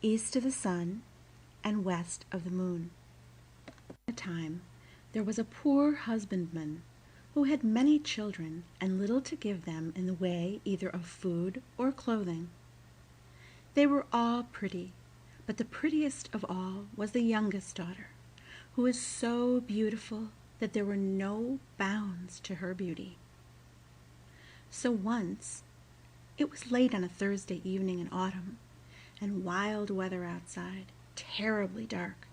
east of the sun and west of the moon. At a time there was a poor husbandman who had many children and little to give them in the way either of food or clothing. They were all pretty, but the prettiest of all was the youngest daughter, who was so beautiful that there were no bounds to her beauty. So once, it was late on a Thursday evening in autumn, and wild weather outside, terribly dark,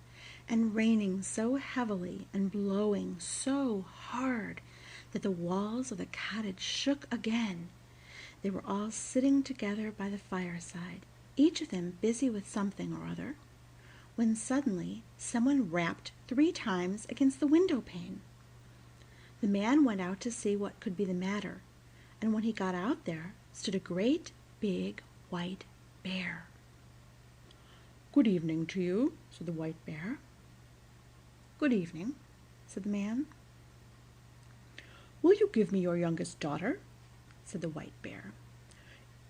and raining so heavily and blowing so hard that the walls of the cottage shook again. They were all sitting together by the fireside, each of them busy with something or other, when suddenly someone rapped 3 times against the window pane. The man went out to see what could be the matter, and when he got out there stood a great big white bear. "Good evening to you," said the white bear. "Good evening," said the man. "Will you give me your youngest daughter?" said the white bear.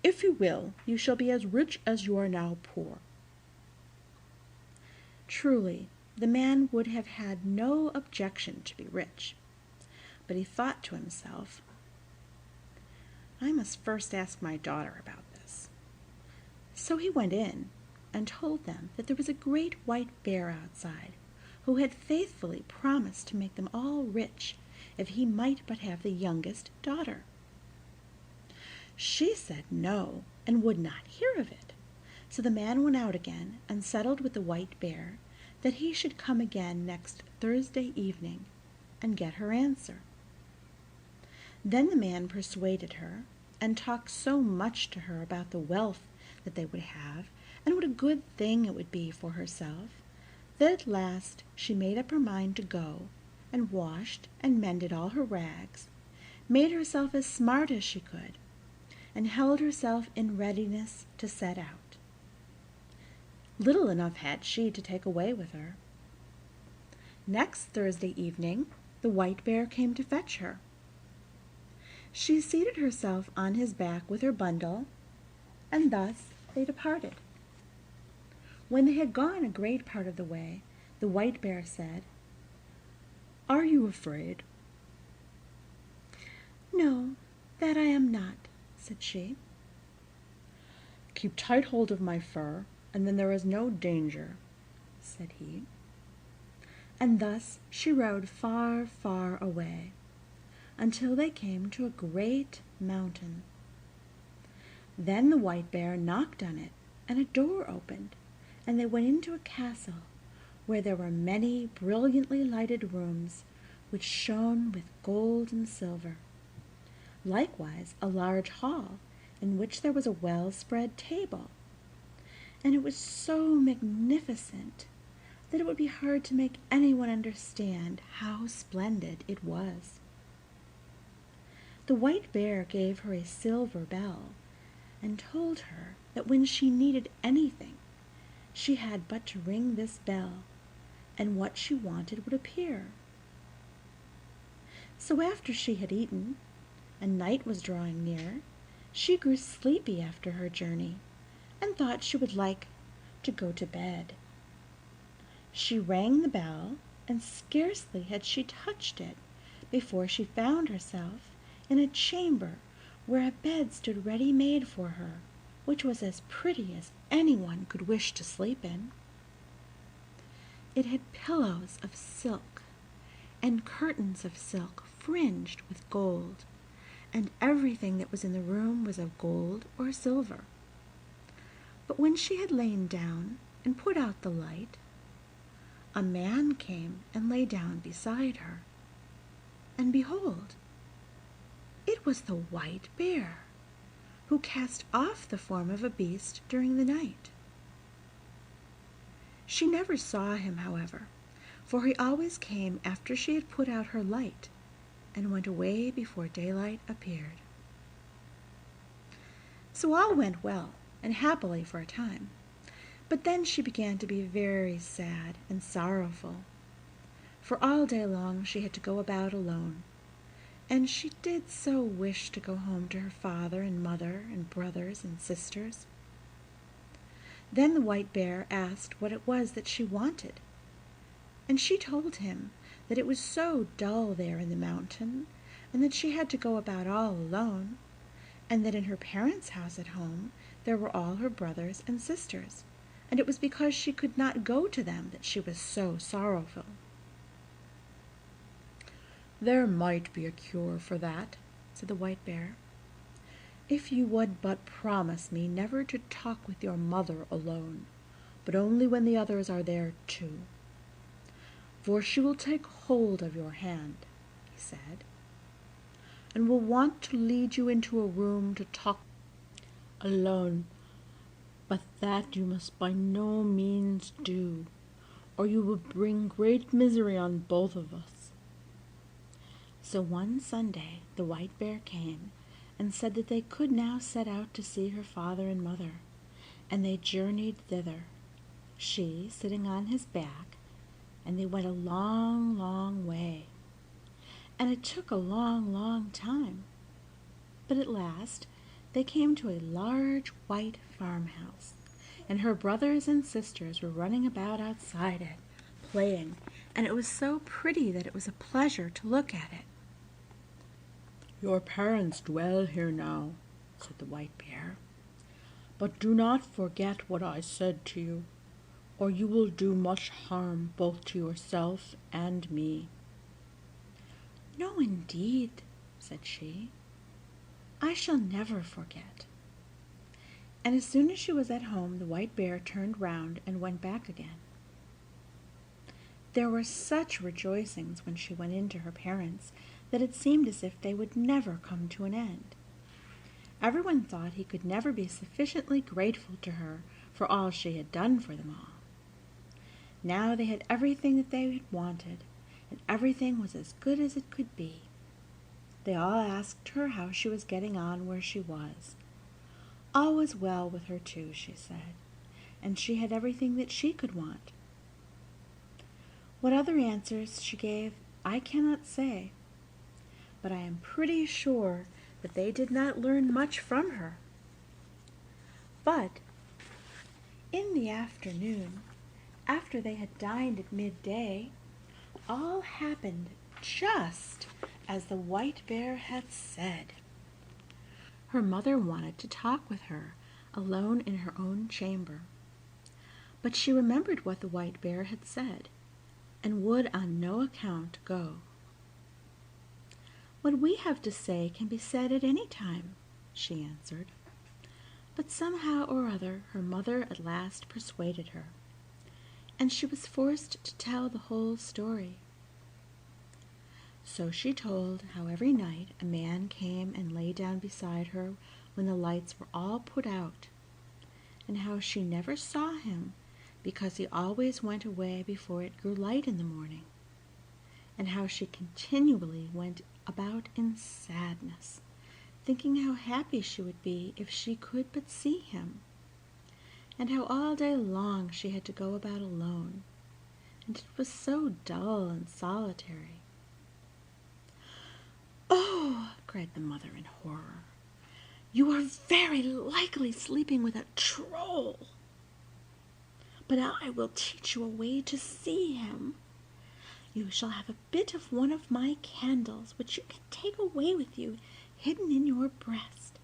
"If you will, you shall be as rich as you are now poor." Truly, the man would have had no objection to be rich, but he thought to himself, "I must first ask my daughter about this." So he went in and told them that there was a great white bear outside, who had faithfully promised to make them all rich if he might but have the youngest daughter. She said no, and would not hear of it. So the man went out again and settled with the white bear that he should come again next Thursday evening and get her answer. Then the man persuaded her, and talked so much to her about the wealth that they would have, and what a good thing it would be for herself, that at last she made up her mind to go, and washed and mended all her rags, made herself as smart as she could, and held herself in readiness to set out. Little enough had she to take away with her. Next Thursday evening the white bear came to fetch her. She seated herself on his back with her bundle, and thus they departed. When they had gone a great part of the way, the white bear said, "Are you afraid?" "No, that I am not," said she. "Keep tight hold of my fur, and then there is no danger," said he. And thus she rode far, far away, until they came to a great mountain. Then the white bear knocked on it, and a door opened, and they went into a castle, where there were many brilliantly lighted rooms, which shone with gold and silver. Likewise a large hall, in which there was a well-spread table, and it was so magnificent that it would be hard to make anyone understand how splendid it was. The white bear gave her a silver bell, and told her that when she needed anything, she had but to ring this bell, and what she wanted would appear. So after she had eaten, and night was drawing near, she grew sleepy after her journey, and thought she would like to go to bed. She rang the bell, and scarcely had she touched it before she found herself in a chamber where a bed stood ready made for her, which was as pretty as anyone could wish to sleep in. It had pillows of silk, and curtains of silk fringed with gold, and everything that was in the room was of gold or silver. But when she had lain down and put out the light, a man came and lay down beside her, and behold, it was the white bear, who cast off the form of a beast during the night. She never saw him, however, for he always came after she had put out her light, and went away before daylight appeared. So all went well and happily for a time, but then she began to be very sad and sorrowful, for all day long she had to go about alone, and she did so wish to go home to her father and mother and brothers and sisters. Then the White Bear asked what it was that she wanted, and she told him that it was so dull there in the mountain, and that she had to go about all alone, and that in her parents' house at home there were all her brothers and sisters, and it was because she could not go to them that she was so sorrowful. "There might be a cure for that," said the White Bear, "if you would but promise me never to talk with your mother alone, but only when the others are there too. For she will take hold of your hand," he said, "and will want to lead you into a room to talk alone, but that you must by no means do, or you will bring great misery on both of us." So one Sunday the White Bear came and said that they could now set out to see her father and mother, and they journeyed thither, she sitting on his back, and they went a long, long way, and it took a long, long time, but at last they came to a large white farmhouse, and her brothers and sisters were running about outside it, playing, and it was so pretty that it was a pleasure to look at it. "Your parents dwell here now," said the White Bear, "but do not forget what I said to you, or you will do much harm both to yourself and me." "No, indeed," said she, "I shall never forget." And as soon as she was at home, the White Bear turned round and went back again. There were such rejoicings when she went in to her parents that it seemed as if they would never come to an end. Everyone thought he could never be sufficiently grateful to her for all she had done for them all. Now they had everything that they had wanted, and everything was as good as it could be. They all asked her how she was getting on where she was. All was well with her too, she said, and she had everything that she could want. What other answers she gave, I cannot say, but I am pretty sure that they did not learn much from her. But in the afternoon, after they had dined at midday, all happened just as the White Bear had said. Her mother wanted to talk with her alone in her own chamber, but she remembered what the White Bear had said, and would on no account go. "What we have to say can be said at any time," she answered. But somehow or other her mother at last persuaded her, and she was forced to tell the whole story. So she told how every night a man came and lay down beside her when the lights were all put out, and how she never saw him because he always went away before it grew light in the morning, and how she continually went about in sadness, thinking how happy she would be if she could but see him, and how all day long she had to go about alone, and it was so dull and solitary. "Oh," cried the mother in horror, "you are very likely sleeping with a troll. But I will teach you a way to see him. You shall have a bit of one of my candles, which you can take away with you, hidden in your breast.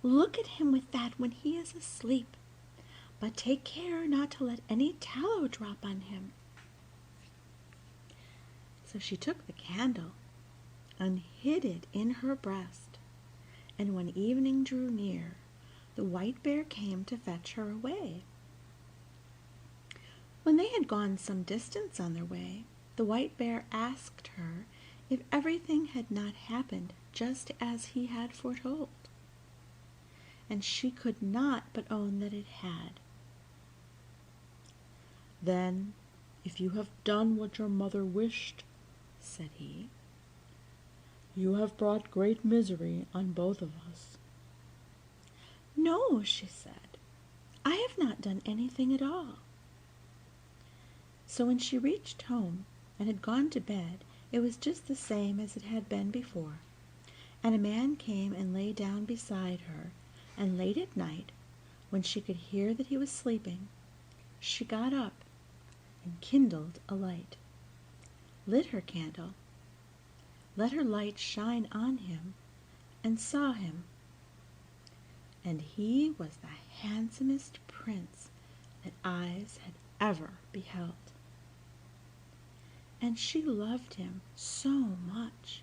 Look at him with that when he is asleep, but take care not to let any tallow drop on him." So she took the candle and hid it in her breast, and when evening drew near, the White Bear came to fetch her away. When they had gone some distance on their way, the White Bear asked her if everything had not happened just as he had foretold, and she could not but own that it had. "Then, if you have done what your mother wished," said he, "you have brought great misery on both of us." "No," she said, "I have not done anything at all." So when she reached home and had gone to bed, it was just the same as it had been before, and a man came and lay down beside her, and late at night, When she could hear that he was sleeping, she got up and kindled a light, lit her candle, let her light shine on him, and saw him. And he was the handsomest prince that eyes had ever beheld. And she loved him so much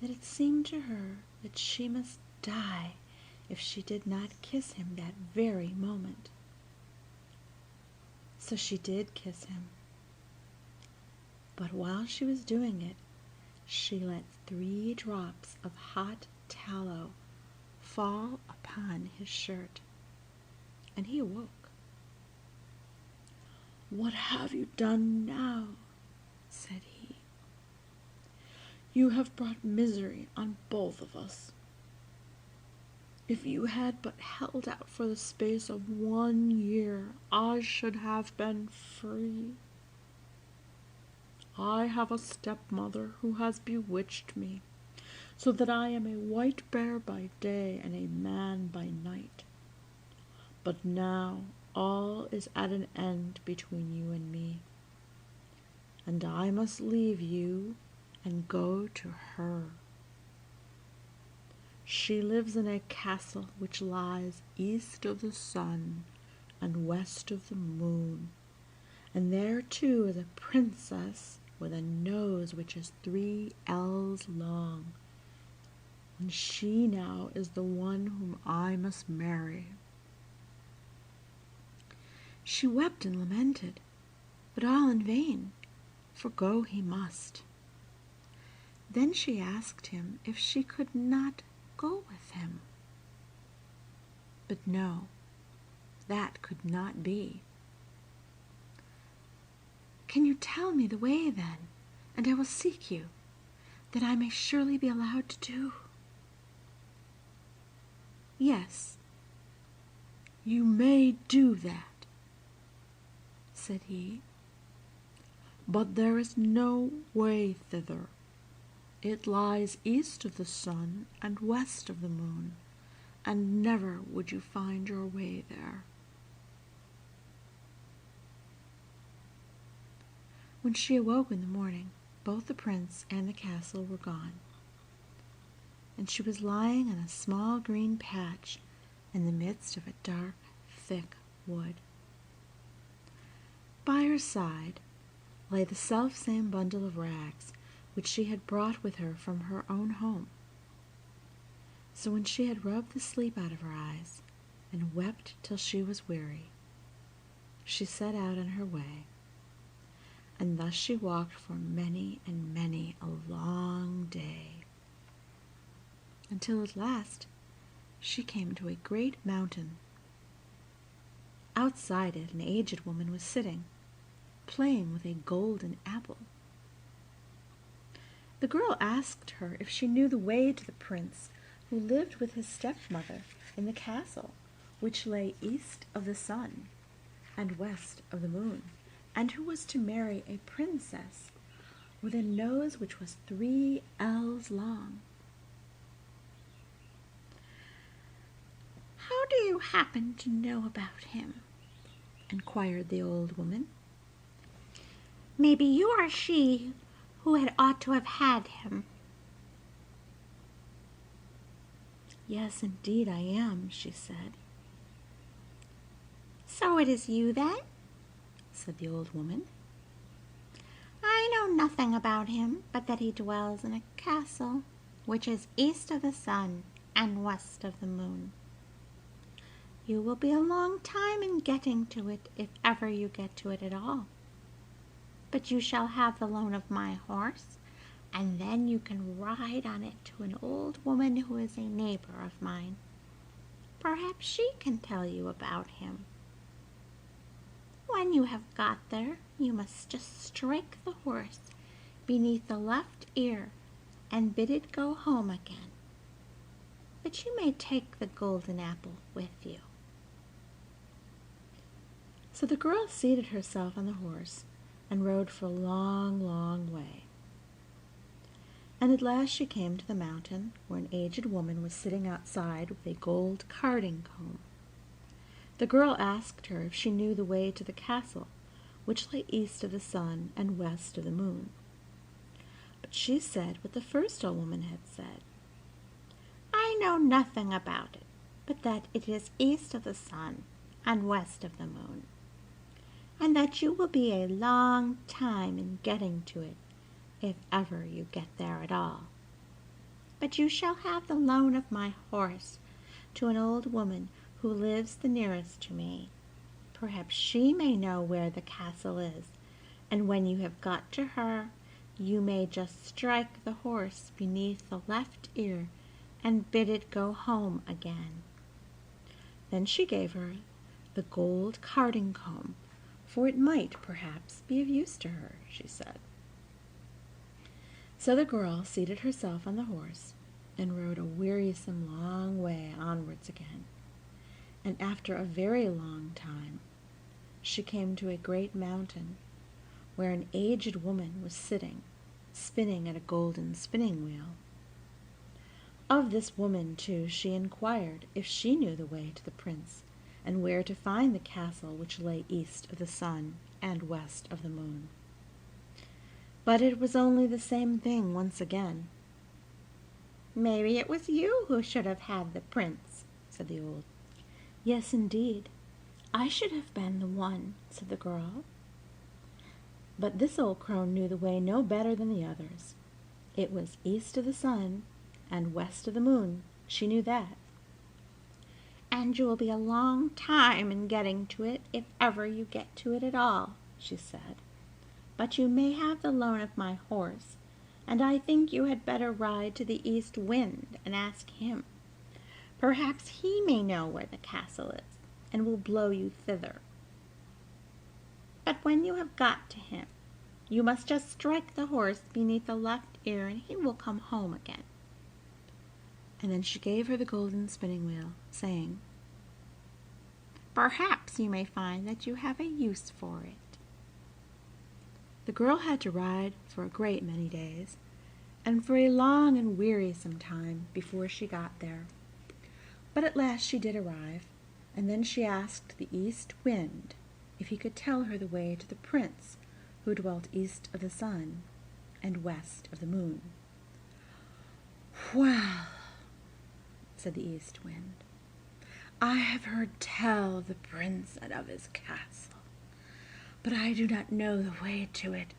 that it seemed to her that she must die if she did not kiss him that very moment. So she did kiss him. But while she was doing it, she let 3 drops of hot tallow fall upon his shirt, and he awoke. "What have you done now?" said he. "You have brought misery on both of us. If you had but held out for the space of 1 year, I should have been free. I have a stepmother who has bewitched me, so that I am a white bear by day and a man by night. But now all is at an end between you and me, and I must leave you and go to her. She lives in a castle which lies east of the sun and west of the moon, and there too is a princess with a nose which is 3 ells long, and she now is the one whom I must marry." She wept and lamented, but all in vain, for go he must. Then she asked him if she could not go with him. But no, that could not be. "Can you tell me the way, then, and I will seek you, that I may surely be allowed to do?" "Yes, you may do that," said he, "but there is no way thither. It lies east of the sun and west of the moon, and never would you find your way there." When she awoke in the morning, both the prince and the castle were gone, and she was lying in a small green patch in the midst of a dark, thick wood. By her side lay the self-same bundle of rags which she had brought with her from her own home. So when she had rubbed the sleep out of her eyes and wept till she was weary, she set out on her way, and thus she walked for many and many a long day, until at last she came to a great mountain. Outside it an aged woman was sitting, playing with a golden apple. The girl asked her if she knew the way to the prince who lived with his stepmother in the castle which lay east of the sun and west of the moon, and who was to marry a princess with a nose which was 3 ells long. "How do you happen to know about him?" inquired the old woman. "Maybe you are she who had ought to have had him." "Yes, indeed I am," she said. "So it is you, then?" said the old woman. "I know nothing about him but that he dwells in a castle which is east of the sun and west of the moon. You will be a long time in getting to it, if ever you get to it at all. But you shall have the loan of my horse, and then you can ride on it to an old woman who is a neighbor of mine. Perhaps she can tell you about him. When you have got there, you must just strike the horse beneath the left ear and bid it go home again. But you may take the golden apple with you." So the girl seated herself on the horse and rode for a long, long way. And at last she came to the mountain where an aged woman was sitting outside with a gold carding comb. The girl asked her if she knew the way to the castle, which lay east of the sun and west of the moon. But she said what the first old woman had said. "I know nothing about it, but that it is east of the sun and west of the moon, and that you will be a long time in getting to it, if ever you get there at all. But you shall have the loan of my horse to an old woman who lives the nearest to me. Perhaps she may know where the castle is, and when you have got to her, you may just strike the horse beneath the left ear and bid it go home again." Then she gave her the gold carding comb, for it might, perhaps, be of use to her, she said. So the girl seated herself on the horse and rode a wearisome long way onwards again, and after a very long time she came to a great mountain, where an aged woman was sitting, spinning at a golden spinning wheel. Of this woman, too, she inquired if she knew the way to the prince, and where to find the castle which lay east of the sun and west of the moon. But it was only the same thing once again. "Maybe it was you who should have had the prince," said the old. "Yes, indeed, I should have been the one," said the girl. But this old crone knew the way no better than the others. It was east of the sun and west of the moon, she knew that. "And you will be a long time in getting to it, if ever you get to it at all," she said. "But you may have the loan of my horse, and I think you had better ride to the east wind and ask him. Perhaps he may know where the castle is, and will blow you thither. But when you have got to him, you must just strike the horse beneath the left ear, and he will come home again." And then she gave her the golden spinning wheel, saying, "Perhaps you may find that you have a use for it." The girl had to ride for a great many days, and for a long and wearisome time before she got there. But at last she did arrive, and then she asked the east wind if he could tell her the way to the prince who dwelt east of the sun and west of the moon. "Well," said the east wind, "I have heard tell of the prince and of his castle, but I do not know the way to it,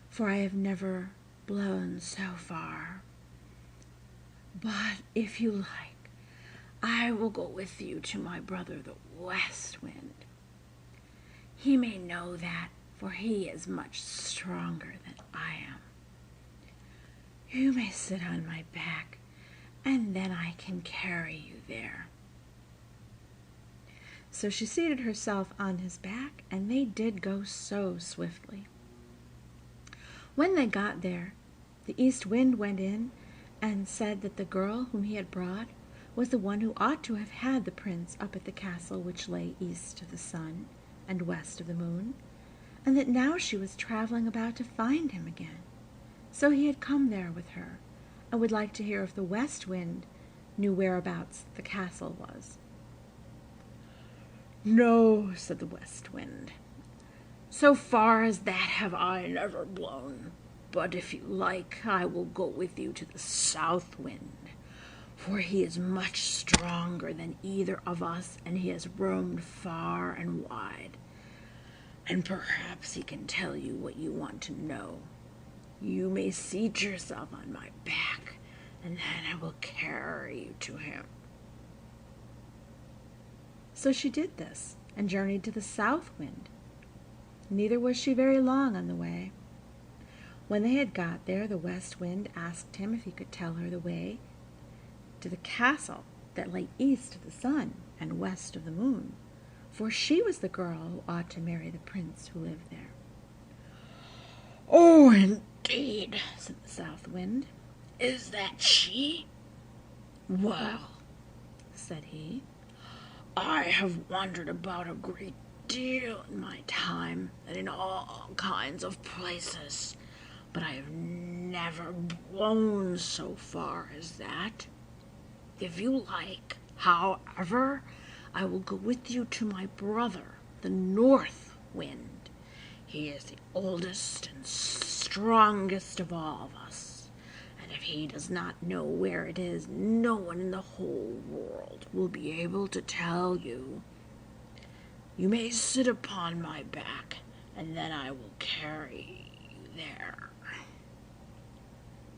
for I have never blown so far. But if you like, I will go with you to my brother the west wind. He may know that, for he is much stronger than I am. You may sit on my back, and then I can carry you there." So she seated herself on his back, and they did go so swiftly. When they got there, the east wind went in and said that the girl whom he had brought was the one who ought to have had the prince up at the castle which lay east of the sun and west of the moon, and that now she was traveling about to find him again. So he had come there with her, and would like to hear if the west wind knew whereabouts the castle was. "No," said the west wind, "so far as that have I never blown. But if you like, I will go with you to the south wind, for he is much stronger than either of us, and he has roamed far and wide, and perhaps he can tell you what you want to know. You may seat yourself on my back, and then I will carry you to him." So she did this, and journeyed to the south wind. Neither was she very long on the way. When they had got there, the west wind asked him if he could tell her the way to the castle that lay east of the sun and west of the moon, for she was the girl who ought to marry the prince who lived there. "Oh, indeed," said the south wind. "Is that she? Well," said he, "I have wandered about a great deal in my time, and in all kinds of places, but I have never blown so far as that. If you like, however, I will go with you to my brother, the North Wind. He is the oldest and strongest of all of us, and if he does not know where it is, no one in the whole world will be able to tell you. You may sit upon my back, and then I will carry you there."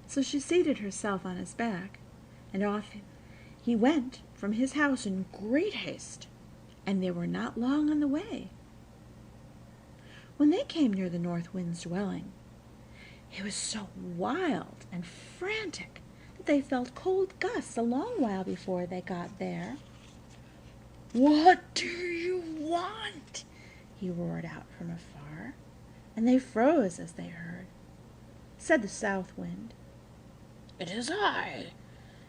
So she seated herself on his back, and off he went from his house in great haste, and they were not long on the way. When they came near the North Wind's dwelling, he was so wild and frantic that they felt cold gusts a long while before they got there. "What do you want?" he roared out from afar, and they froze as they heard. Said the South Wind, "It is I,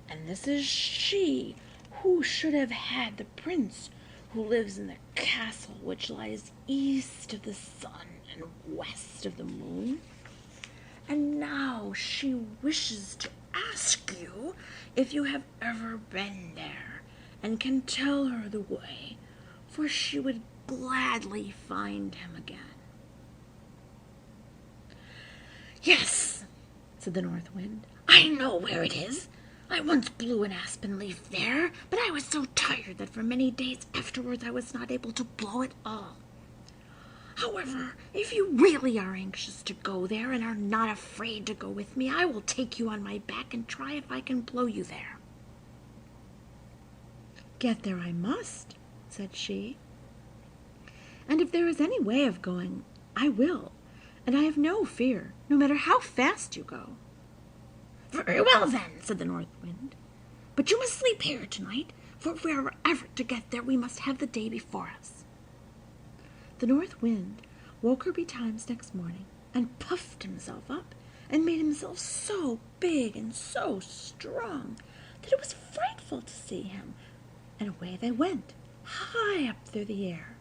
and this is she who should have had the prince who lives in the castle which lies east of the sun and west of the moon. And now she wishes to ask you if you have ever been there and can tell her the way, for she would gladly find him again." "Yes," said the North Wind, "I know where it is. I once blew an aspen leaf there, but I was so tired that for many days afterwards I was not able to blow at all. However, if you really are anxious to go there and are not afraid to go with me, I will take you on my back and try if I can blow you there." "Get there I must," said she, "and if there is any way of going, I will, and I have no fear, no matter how fast you go." "Very well, then," said the North Wind, "but you must sleep here tonight, for if we are ever to get there, we must have the day before us." The North Wind woke her betimes next morning, and puffed himself up, and made himself so big and so strong that it was frightful to see him, and away they went, high up through the air,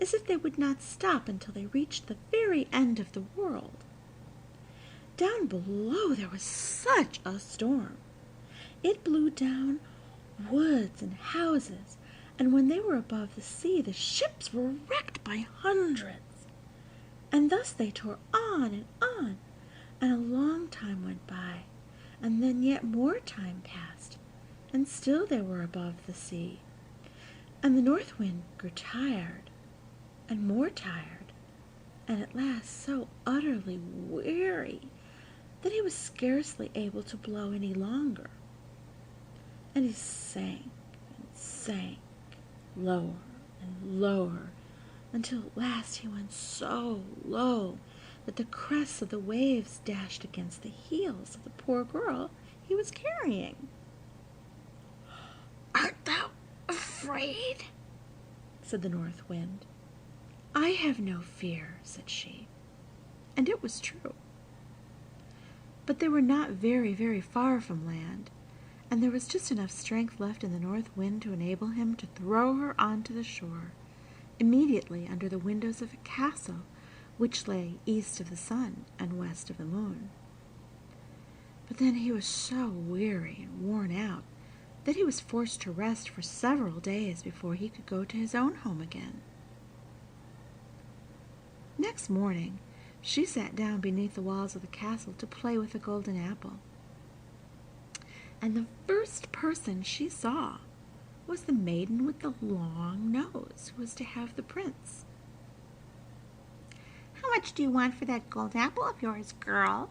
as if they would not stop until they reached the very end of the world. Down below there was such a storm. It blew down woods and houses, and when they were above the sea, the ships were wrecked by hundreds. And thus they tore on, and a long time went by, and then yet more time passed, and still they were above the sea. And the North Wind grew tired, and more tired, and at last so utterly weary that he was scarcely able to blow any longer. And he sank and sank, lower and lower, until at last he went so low that the crests of the waves dashed against the heels of the poor girl he was carrying. "Art thou afraid?" said the North Wind. "I have no fear," said she. And it was true. But they were not very, very far from land, and there was just enough strength left in the North Wind to enable him to throw her onto the shore, immediately under the windows of a castle which lay east of the sun and west of the moon. But then he was so weary and worn out that he was forced to rest for several days before he could go to his own home again. Next morning, she sat down beneath the walls of the castle to play with the golden apple. And the first person she saw was the maiden with the long nose who was to have the prince. "How much do you want for that gold apple of yours, girl?"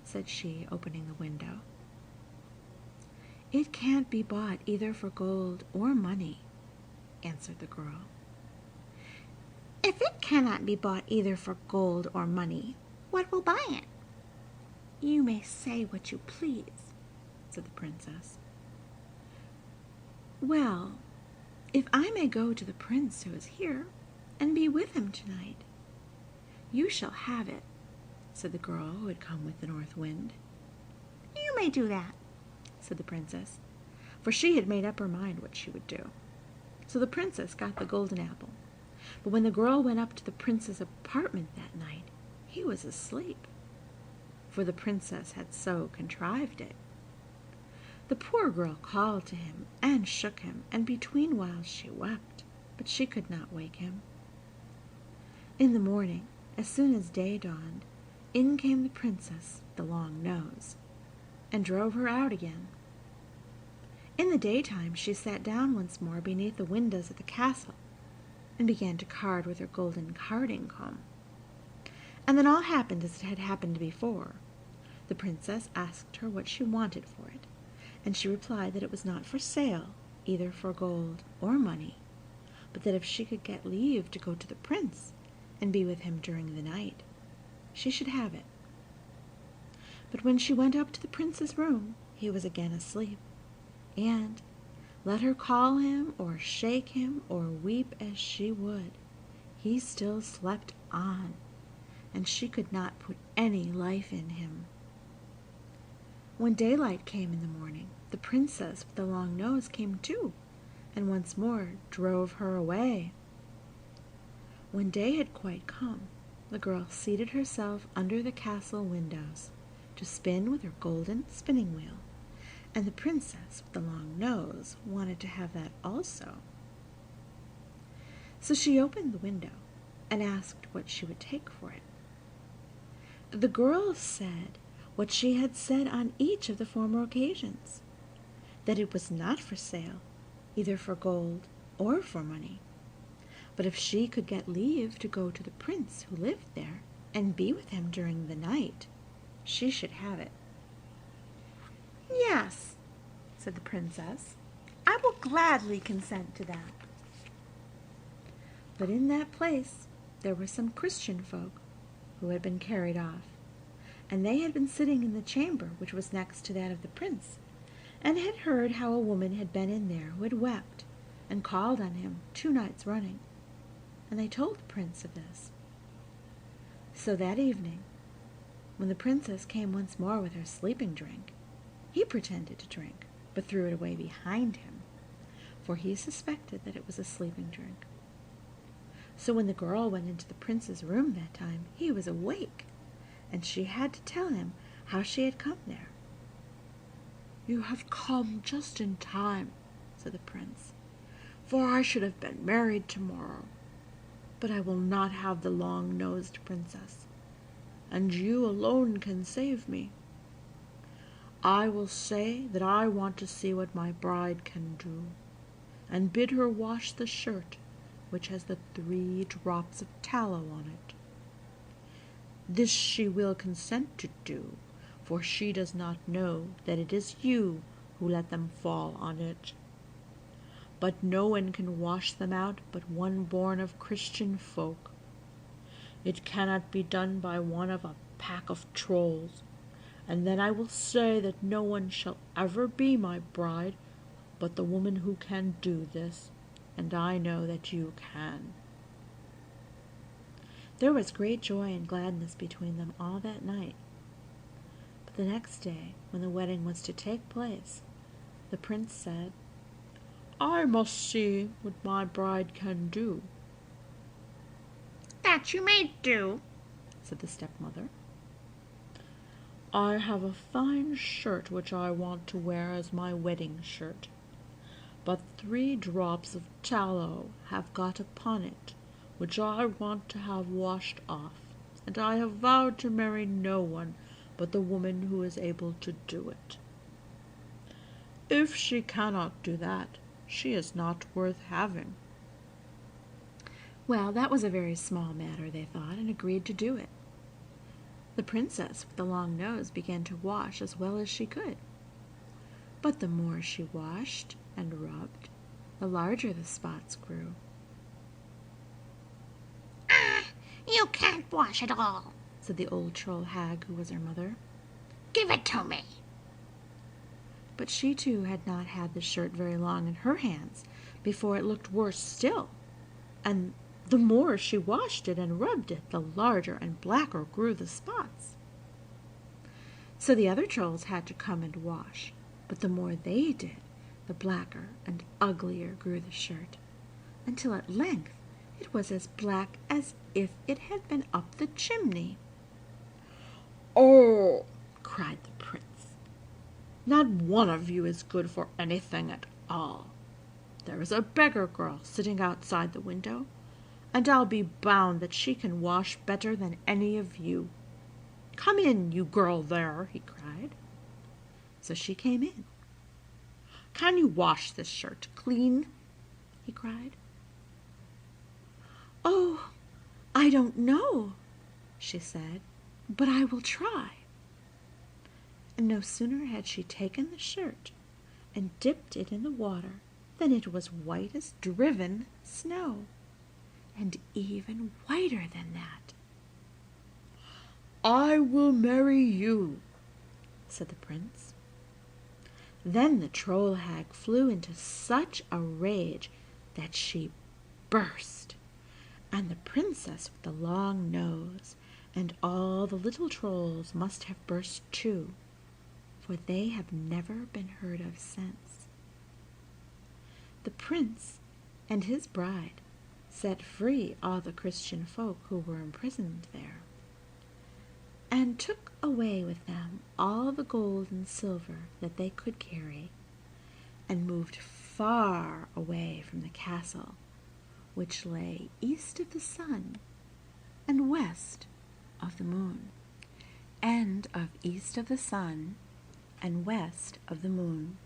said she, opening the window. "It can't be bought either for gold or money," answered the girl. "If it cannot be bought either for gold or money, what will buy it?" "You may say what you please," said the princess. "Well, if I may go to the prince who is here and be with him tonight, you shall have it," said the girl who had come with the North Wind. "You may do that," said the princess, for she had made up her mind what she would do. So the princess got the golden apple. But when the girl went up to the prince's apartment that night, he was asleep, for the princess had so contrived it. The poor girl called to him and shook him, and between whiles she wept, but she could not wake him. In the morning, as soon as day dawned, in came the princess, the long nose, and drove her out again. In the daytime she sat down once more beneath the windows of the castle, and began to card with her golden carding comb. And then all happened as it had happened before. The princess asked her what she wanted for it, and she replied that it was not for sale, either for gold or money, but that if she could get leave to go to the prince and be with him during the night, she should have it. But when she went up to the prince's room, he was again asleep, and, let her call him or shake him or weep as she would, he still slept on, and she could not put any life in him. When daylight came in the morning, the princess with the long nose came too, and once more drove her away. When day had quite come, the girl seated herself under the castle windows to spin with her golden spinning wheel, and the princess with the long nose wanted to have that also. So she opened the window and asked what she would take for it. The girl said what she had said on each of the former occasions, that it was not for sale, either for gold or for money, but if she could get leave to go to the prince who lived there and be with him during the night, she should have it. "Yes," said the princess, "I will gladly consent to that." But in that place there were some Christian folk who had been carried off, and they had been sitting in the chamber which was next to that of the prince, and had heard how a woman had been in there who had wept and called on him 2 nights running, and they told the prince of this. So that evening, when the princess came once more with her sleeping drink, he pretended to drink, but threw it away behind him, for he suspected that it was a sleeping drink. So when the girl went into the prince's room that time, he was awake, and she had to tell him how she had come there. "You have come just in time," said the prince, "for I should have been married tomorrow. But I will not have the long-nosed princess, and you alone can save me. I will say that I want to see what my bride can do, and bid her wash the shirt which has the 3 drops of tallow on it. This she will consent to do, for she does not know that it is you who let them fall on it. But no one can wash them out but one born of Christian folk. It cannot be done by one of a pack of trolls, and then I will say that no one shall ever be my bride but the woman who can do this, and I know that you can." There was great joy and gladness between them all that night. But the next day, when the wedding was to take place, the prince said, "I must see what my bride can do." "That you may do," said the stepmother. "I have a fine shirt which I want to wear as my wedding shirt, but 3 drops of tallow have got upon it, which I want to have washed off, and I have vowed to marry no one but the woman who is able to do it. If she cannot do that, she is not worth having." Well, that was a very small matter, they thought, and agreed to do it. The princess with the long nose began to wash as well as she could, but the more she washed and rubbed, the larger the spots grew. "Ah, you can't wash it all," said the old troll hag who was her mother. "Give it to me." But she too had not had the shirt very long in her hands before it looked worse still, and the more she washed it and rubbed it, the larger and blacker grew the spots. So the other trolls had to come and wash, but the more they did, the blacker and uglier grew the shirt, until at length it was as black as if it had been up the chimney. "Oh!" cried the prince. Not one of you is good for anything at all. There is a beggar girl sitting outside the window, and I'll be bound that she can wash better than any of you. Come in, you girl there, he cried. So she came in. Can you wash this shirt clean? He cried. Oh, I don't know, she said, but I will try. And no sooner had she taken the shirt and dipped it in the water than it was white as driven snow, and even whiter than that. I will marry you, said the prince. Then the troll hag flew into such a rage that she burst, and the princess with the long nose and all the little trolls must have burst too, for they have never been heard of since. The prince and his bride set free all the Christian folk who were imprisoned there, and took away with them all the gold and silver that they could carry, and moved far away from the castle, which lay east of the sun and west of the moon. End of East of the Sun and West of the Moon.